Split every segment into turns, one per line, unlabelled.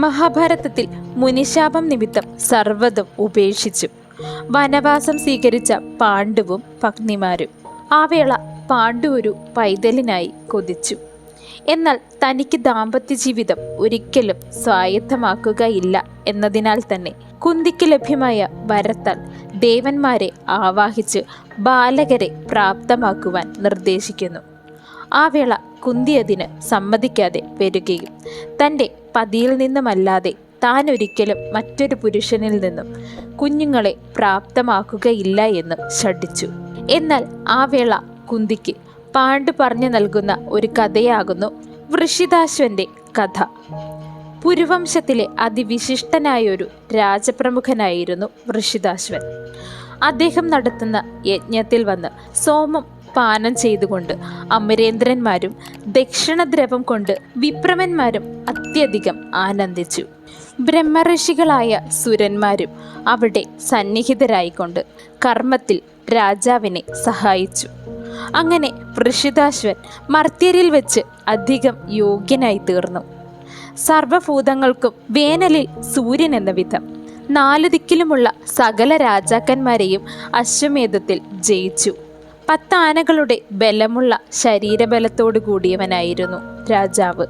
മഹാഭാരതത്തിൽ മുനിശാപം നിമിത്തം സർവ്വതും ഉപേക്ഷിച്ചു വനവാസം സ്വീകരിച്ച പാണ്ഡുവും പത്നിമാരും. ആ വേള പാണ്ഡു ഒരു പൈതലിനായി കൊതിച്ചു. എന്നാൽ തനിക്ക് ദാമ്പത്യ ജീവിതം ഒരിക്കലും സ്വായത്തമാക്കുകയില്ല എന്നതിനാൽ തന്നെ കുന്തിക്ക് ലഭ്യമായ വരത്താൽ ദേവന്മാരെ ആവാഹിച്ച് ബാലകരെ പ്രാപ്തമാക്കുവാൻ നിർദ്ദേശിക്കുന്നു. ആ വേള കുന്തി അതിന് സമ്മതിക്കാതെ വരികയും തൻ്റെ പതിയിൽ നിന്നുമല്ലാതെ താൻ ഒരിക്കലും മറ്റൊരു പുരുഷനിൽ നിന്നും കുഞ്ഞുങ്ങളെ പ്രാപ്തമാക്കുകയില്ല എന്ന് ശഠിച്ചു. എന്നാൽ ആ വേള കുന്തിക്ക് പാണ്ഡു പറഞ്ഞു നൽകുന്ന ഒരു കഥയാകുന്നു വൃഷിതാശ്വന്റെ കഥ. പുരുവംശത്തിലെ അതിവിശിഷ്ടനായൊരു രാജപ്രമുഖനായിരുന്നു വൃഷിതാശ്വൻ. അദ്ദേഹം നടത്തുന്ന യജ്ഞത്തിൽ വന്ന് സോമം പാനം ചെയ്തുകൊണ്ട് അമരേന്ദ്രന്മാരും ദക്ഷിണദ്രവം കൊണ്ട് വിപ്രമന്മാരും അത്യധികം ആനന്ദിച്ചു. ബ്രഹ്മഋഷികളായ സുരന്മാരും അവിടെ സന്നിഹിതരായിക്കൊണ്ട് കർമ്മത്തിൽ രാജാവിനെ സഹായിച്ചു. അങ്ങനെ വൃഷിതാശ്വൻ മർത്യരിൽ വെച്ച് അധികം യോഗ്യനായി തീർന്നു. സർവഭൂതങ്ങൾക്കും വേനലിൽ സൂര്യൻ എന്ന വിധം 4 ദിക്കിലുമുള്ള സകല രാജാക്കന്മാരെയും അശ്വമേധത്തിൽ ജയിച്ചു. 10 ആനകളുടെ ബലമുള്ള ശരീരബലത്തോടു കൂടിയവനായിരുന്നു രാജാവ്.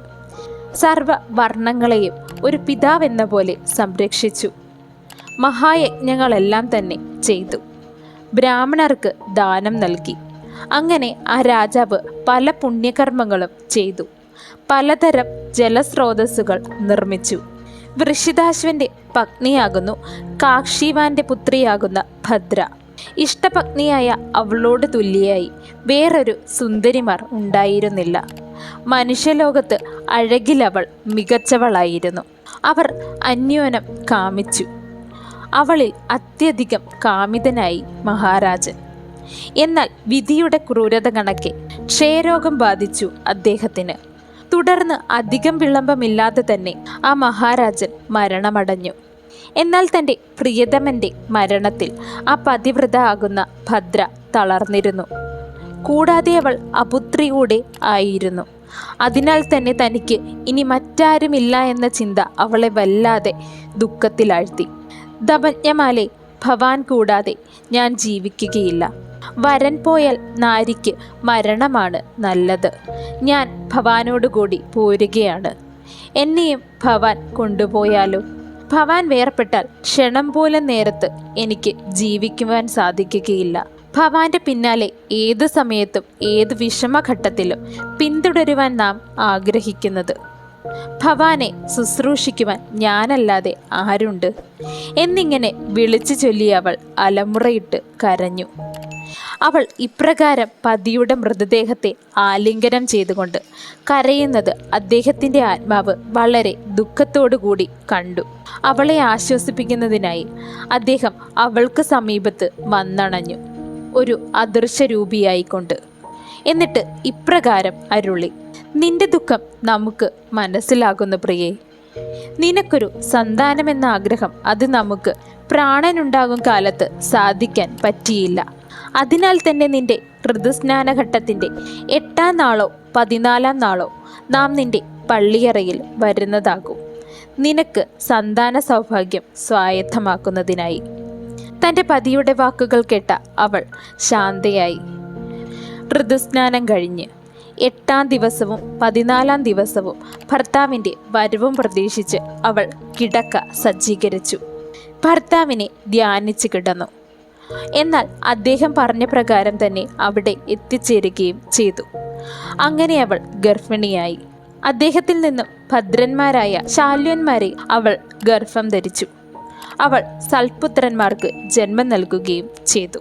സർവ വർണ്ണങ്ങളെയും ഒരു പിതാവെന്ന പോലെ സംരക്ഷിച്ചു. മഹായജ്ഞങ്ങളെല്ലാം തന്നെ ചെയ്തു. ബ്രാഹ്മണർക്ക് ദാനം നൽകി. അങ്ങനെ ആ രാജാവ് പല പുണ്യകർമ്മങ്ങളും ചെയ്തു. പലതരം ജലസ്രോതസ്സുകൾ നിർമ്മിച്ചു. വൃഷിതാശ്വന്റെ പത്നിയാകുന്നു കാക്ഷിവാന്റെ പുത്രിയാകുന്ന ഭദ്ര. ഇഷ്ടപത്നിയായ അവളോട് തുല്യയായി വേറൊരു സുന്ദരിമാർ ഉണ്ടായിരുന്നില്ല. മനുഷ്യലോകത്ത് അഴകിലവൾ മികച്ചവളായിരുന്നു. അവർ അന്യോന്യം കാമിച്ചു. അവളിൽ അത്യധികം കാമിതനായി മഹാരാജൻ. എന്നാൽ വിധിയുടെ ക്രൂരത കണക്കെ ക്ഷയരോഗം ബാധിച്ചു അദ്ദേഹത്തിന്. തുടർന്ന് അധികം വിളംബമില്ലാതെ തന്നെ ആ മഹാരാജൻ മരണമടഞ്ഞു. എന്നാൽ തൻ്റെ പ്രിയതമൻ്റെ മരണത്തിൽ ആ പതിവ്രത ആകുന്ന ഭദ്ര തളർന്നിരുന്നു. കൂടാതെ അവൾ അപുത്രി കൂടെ ആയിരുന്നു. അതിനാൽ തന്നെ തനിക്ക് ഇനി മറ്റാരുമില്ല എന്ന ചിന്ത അവളെ വല്ലാതെ ദുഃഖത്തിലാഴ്ത്തി. ദമജ്ഞമാലെ, ഭവാൻ കൂടാതെ ഞാൻ ജീവിക്കുകയില്ല. വരൻ പോയാൽ നാരിക്ക് മരണമാണ് നല്ലത്. ഞാൻ ഭവാനോടുകൂടി പോരുകയാണ്. എന്നെയും ഭവാൻ കൊണ്ടുപോയാലോ? ഭവാൻ വേർപ്പെട്ടാൽ ക്ഷണം പോലും നേരത്ത് എനിക്ക് ജീവിക്കുവാൻ സാധിക്കുകയില്ല. ഭവാന്റെ പിന്നാലെ ഏത് സമയത്തും ഏത് വിഷമഘട്ടത്തിലും പിന്തുടരുവാൻ നാം ആഗ്രഹിക്കുന്നത്. ഭവാനെ ശുശ്രൂഷിക്കുവാൻ ഞാനല്ലാതെ ആരുണ്ട് എന്നിങ്ങനെ വിളിച്ചു ചൊല്ലി അവൾ അലമുറയിട്ട് കരഞ്ഞു. അവൾ ഇപ്രകാരം പതിയുടെ മൃതദേഹത്തെ ആലിംഗനം ചെയ്തുകൊണ്ട് കരയുന്നത് അദ്ദേഹത്തിൻ്റെ ആത്മാവ് വളരെ ദുഃഖത്തോടുകൂടി കണ്ടു. അവളെ ആശ്വസിപ്പിക്കുന്നതിനായി അദ്ദേഹം അവൾക്ക് സമീപത്ത് വന്നണഞ്ഞു, ഒരു അദൃശ്യരൂപിയായിക്കൊണ്ട്. എന്നിട്ട് ഇപ്രകാരം അരുളി: നിന്റെ ദുഃഖം നമുക്ക് മനസ്സിലാകുന്നു പ്രിയേ. നിനക്കൊരു സന്താനമെന്ന ആഗ്രഹം അത് നമുക്ക് പ്രാണനുണ്ടാകും കാലത്ത് സാധിക്കാൻ പറ്റിയില്ല. അതിനാൽ തന്നെ നിന്റെ ഋതുസ്നാനഘട്ടത്തിൻ്റെ 8-ാം നാളോ 14-ാം നാളോ നാം നിന്റെ പള്ളിയറയിൽ വരുന്നതാകും, നിനക്ക് സന്താന സൗഭാഗ്യം സ്വായത്തമാക്കുന്നതിനായി. തൻ്റെ പതിയുടെ വാക്കുകൾ കേട്ട അവൾ ശാന്തയായി. ഋതുസ്നാനം കഴിഞ്ഞ് 8-ാം ദിവസവും 14-ാം ദിവസവും ഭർത്താവിൻ്റെ വരവും പ്രതീക്ഷിച്ച് അവൾ കിടക്ക സജ്ജീകരിച്ചു. ഭർത്താവിനെ ധ്യാനിച്ച് കിടന്നു. എന്നാൽ അദ്ദേഹം പറഞ്ഞ പ്രകാരം തന്നെ അവിടെ എത്തിച്ചേരുകയും ചെയ്തു. അങ്ങനെ അവൾ ഗർഭിണിയായി. അദ്ദേഹത്തിൽ നിന്നും ഭദ്രന്മാരായ ശാല്യന്മാരെ അവൾ ഗർഭം ധരിച്ചു. അവൾ സൽപുത്രന്മാർക്ക് ജന്മം നൽകുകയും ചെയ്തു.